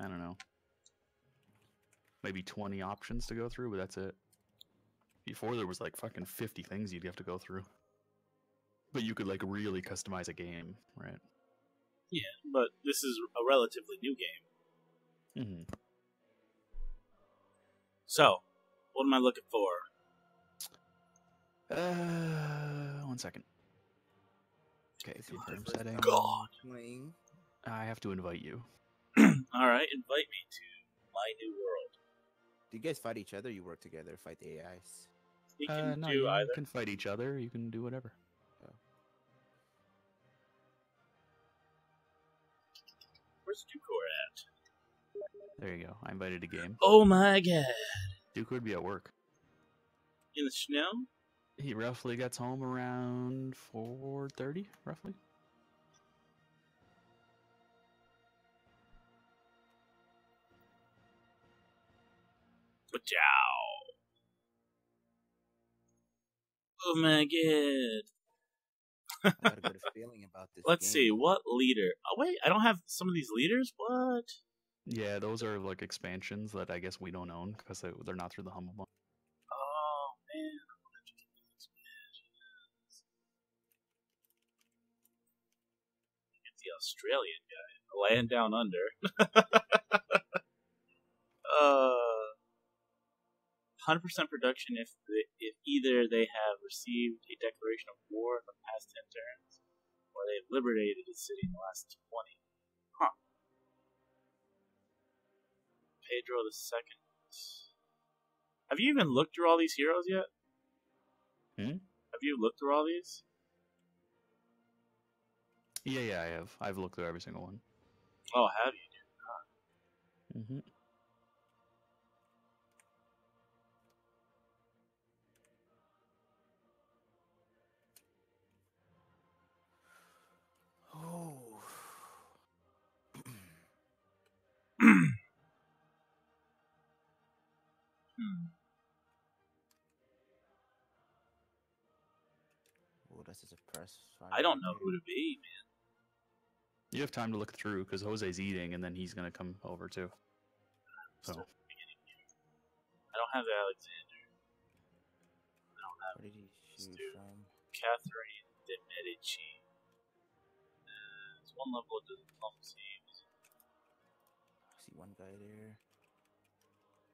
I don't know, maybe 20 options to go through, but that's it. Before there was like fucking 50 things you'd have to go through. But you could like really customize a game, right? Yeah, but this is a relatively new game. Mm-hmm. So, what am I looking for? 1 second. Okay, confirm First setting. time God. playing. I have to invite you. Alright, invite me to my new world. Do you guys fight each other? You work together, fight the AIs. You can No, do you either. can fight each other. You can do whatever. Where's Dukor at? There you go. I invited a game. Oh my god. Duke would be at work. In the snow? He roughly gets home around 4:30, roughly. Ciao. Oh my god. I got a good feeling about this. Let's game. see, what leader? Oh wait, I don't have some of these leaders? What? Yeah, those are like expansions that I guess we don't own because they're not through the Humble Bundle. Oh man. It's the Australian guy. Land Down Under. 100% production if either they have received a declaration of war in the past 10 turns, or they've liberated a city in the last 20. Huh. Pedro II. Have you even looked through all these heroes yet? Have you looked through all these? Yeah, I have. I've looked through every single one. Oh, have you? Mm-hmm. Oh. Oh, this is a press. I don't know who to be, man. You have time to look through because Jose's eating, and then he's gonna come over too. So I don't have Alexander. I don't have Where did he shoot Dude. from? Catherine de Medici. There's one level of diplomacy. I see one guy there.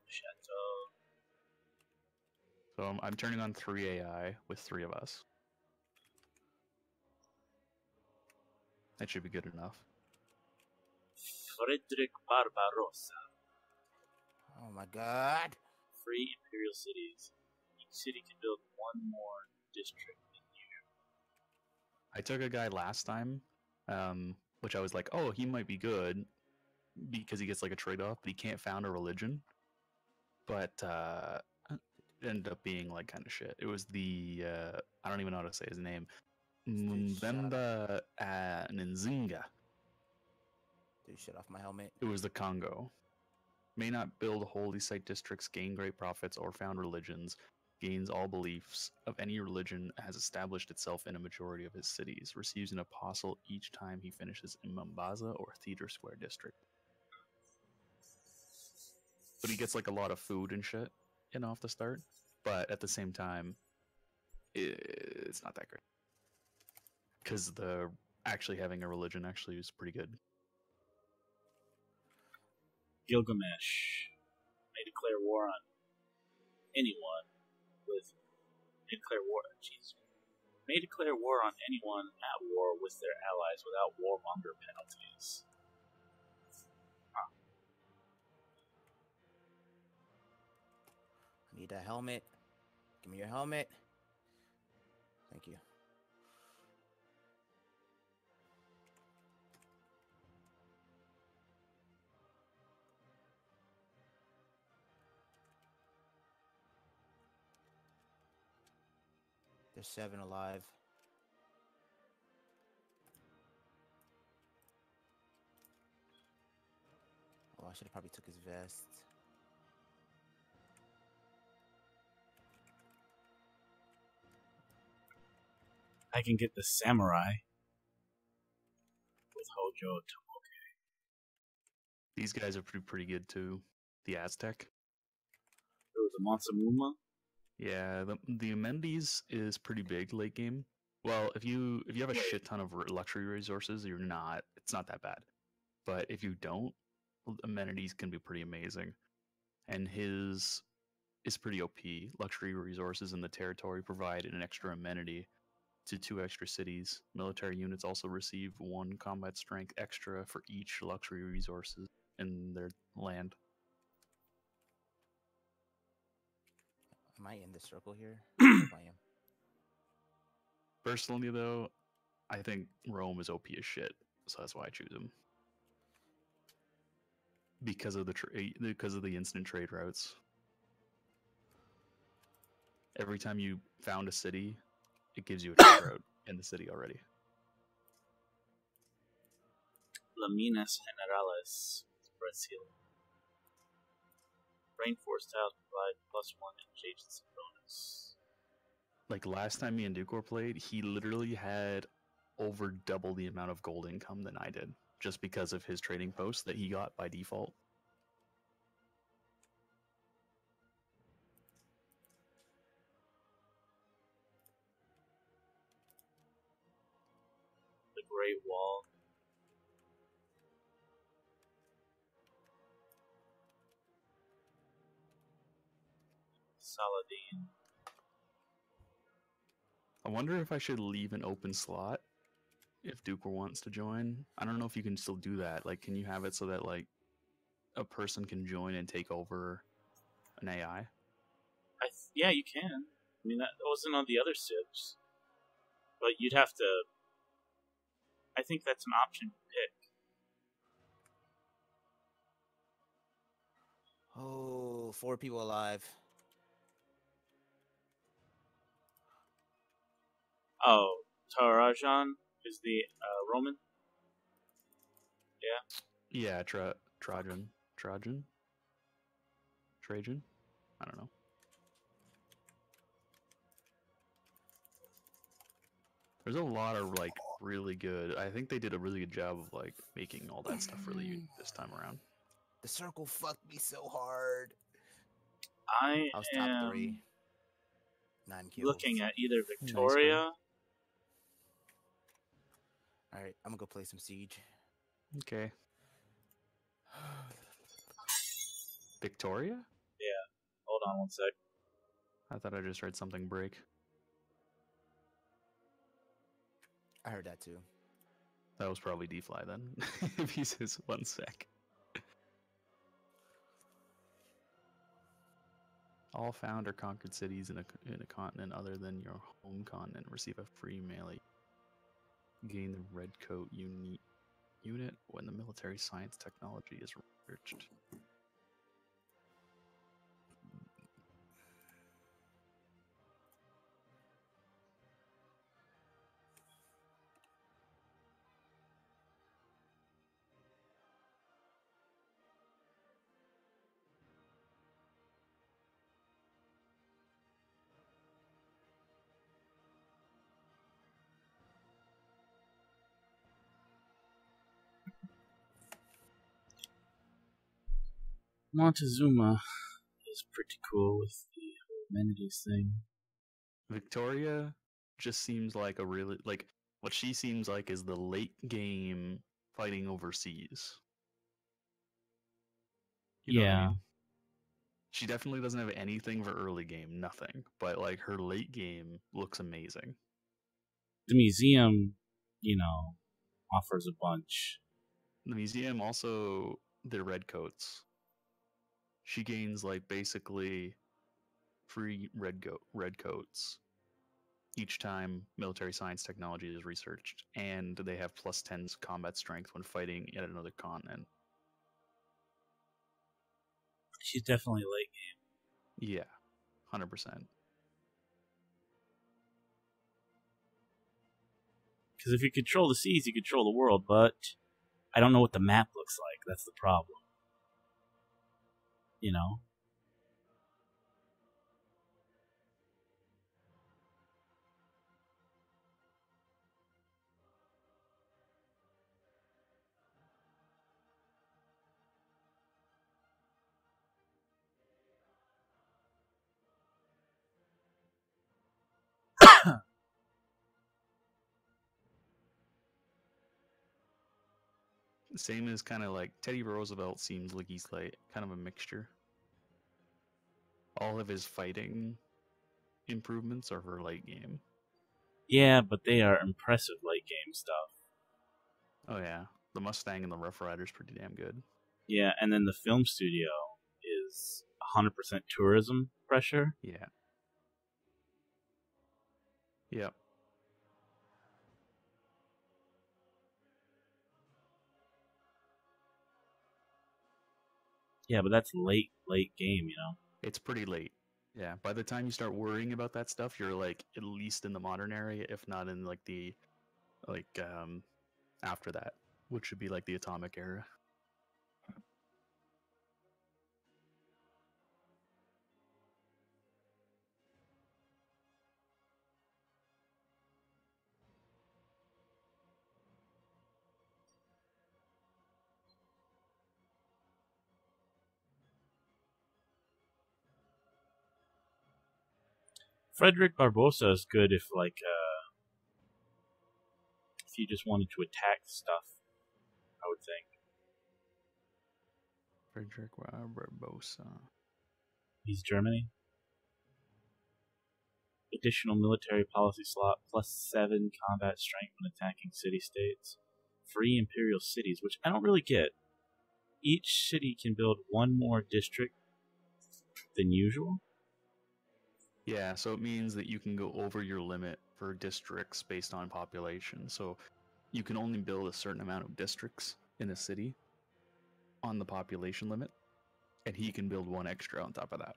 Chateau. So I'm turning on 3 AI with 3 of us. That should be good enough. Frederick Barbarossa. Oh my god. Free imperial cities. Each city can build one more district in you. I took a guy last time, which I was like, oh, he might be good because he gets like a trade-off, but he can't found a religion. But it ended up being like kind of shit. It was the I don't even know how to say his name. Mbemba Nzinga. Dude, shut off my helmet. It was the Congo. May not build holy site districts, gain great profits, or found religions. Gains all beliefs of any religion, has established itself in a majority of his cities. Receives an apostle each time he finishes in Mombasa or Theatre Square district. But he gets like a lot of food and shit, off the start. But at the same time, it's not that great. Because the actually having a religion actually is pretty good. Gilgamesh may declare war on anyone may declare war on anyone at war with their allies without warmonger penalties. I need a helmet. Give me your helmet. Thank you. There's 7 alive. Oh, I should have probably took his vest. I can get the samurai with Hojo Tomoke. These guys are pretty good too. The Aztec. There was a Monsamuma. Yeah, the amenities is pretty big late game. Well, if you have a shit ton of luxury resources, it's not that bad. But if you don't, amenities can be pretty amazing. And his is pretty OP. Luxury resources in the territory provide an extra amenity to 2 extra cities. Military units also receive 1 combat strength extra for each luxury resources in their land. Am I in the circle here? I hope I am. Personally, though, I think Rome is OP as shit, so that's why I choose him. Because of the instant trade routes. Every time you found a city, it gives you a trade route in the city already. Laminas Generales, Brazil. Rainforest tiles provide +1 adjacency bonus. Like last time me and Dukor played, he literally had over double the amount of gold income than I did, just because of his trading post that he got by default. The Great Wall. Saladin. I wonder if I should leave an open slot if Dukor wants to join. I don't know if you can still do that. Like, can you have it so that like a person can join and take over an AI? Yeah, you can. I mean, that wasn't on the other Civs. But you'd have to... I think that's an option to pick. Oh, 4 people alive. Oh, Tarajan is the Roman? Yeah? Yeah, Trajan? I don't know. There's a lot of like really good. I think they did a really good job of like making all that stuff really unique this time around. The circle fucked me so hard. I was am top 3. 9 kills. looking at either Victoria... Nice, Alright, I'm gonna go play some Siege. Okay. Victoria? Yeah. Hold on one sec. I thought I just heard something break. I heard that too. That was probably D-Fly then. If he says 1 sec. All found or conquered cities in a continent other than your home continent receive a free melee. Gain the red coat unit when the military science technology is researched. Montezuma is pretty cool with the amenities thing. Victoria just seems like a really like what she seems like is the late game fighting overseas. You know what I mean? She definitely doesn't have anything for early game, nothing. But like her late game looks amazing. The museum, offers a bunch. The museum also their red coats. She gains like basically free red coats each time military science technology is researched, and they have +10 combat strength when fighting at another continent. She's definitely late game. Yeah, 100%. Because if you control the seas, you control the world, but I don't know what the map looks like. That's the problem. same as kind of like Teddy Roosevelt seems like he's like kind of a mixture. All of his fighting improvements are for late game. Yeah, but they are impressive late game stuff. Oh yeah, the Mustang and the Rough Rider's pretty damn good. Yeah, and then the film studio is 100% tourism pressure. Yeah. Yep. Yeah, but that's late game, you know? It's pretty late. Yeah, by the time you start worrying about that stuff, you're like at least in the modern area, if not in like the after that, which should be like the atomic era. Frederick Barbosa is good if like if you just wanted to attack stuff, I would think. Frederick Barbosa. He's Germany. Additional military policy slot, +7 combat strength when attacking city-states. Free imperial cities, which I don't really get. Each city can build one more district than usual. Yeah, so it means that you can go over your limit for districts based on population. So you can only build a certain amount of districts in a city on the population limit, and he can build one extra on top of that.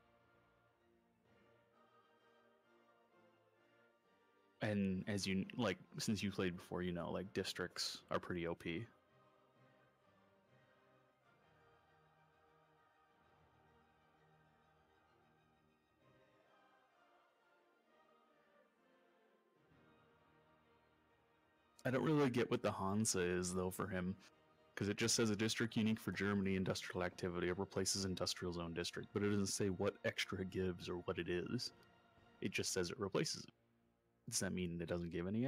And as you like, since you played before, you know, like districts are pretty OP. I don't really get what the Hansa is though for him, because it just says a district unique for Germany industrial activity. It replaces industrial zone district, but it doesn't say what extra it gives or what it is. It just says it replaces it. Does that mean it doesn't give any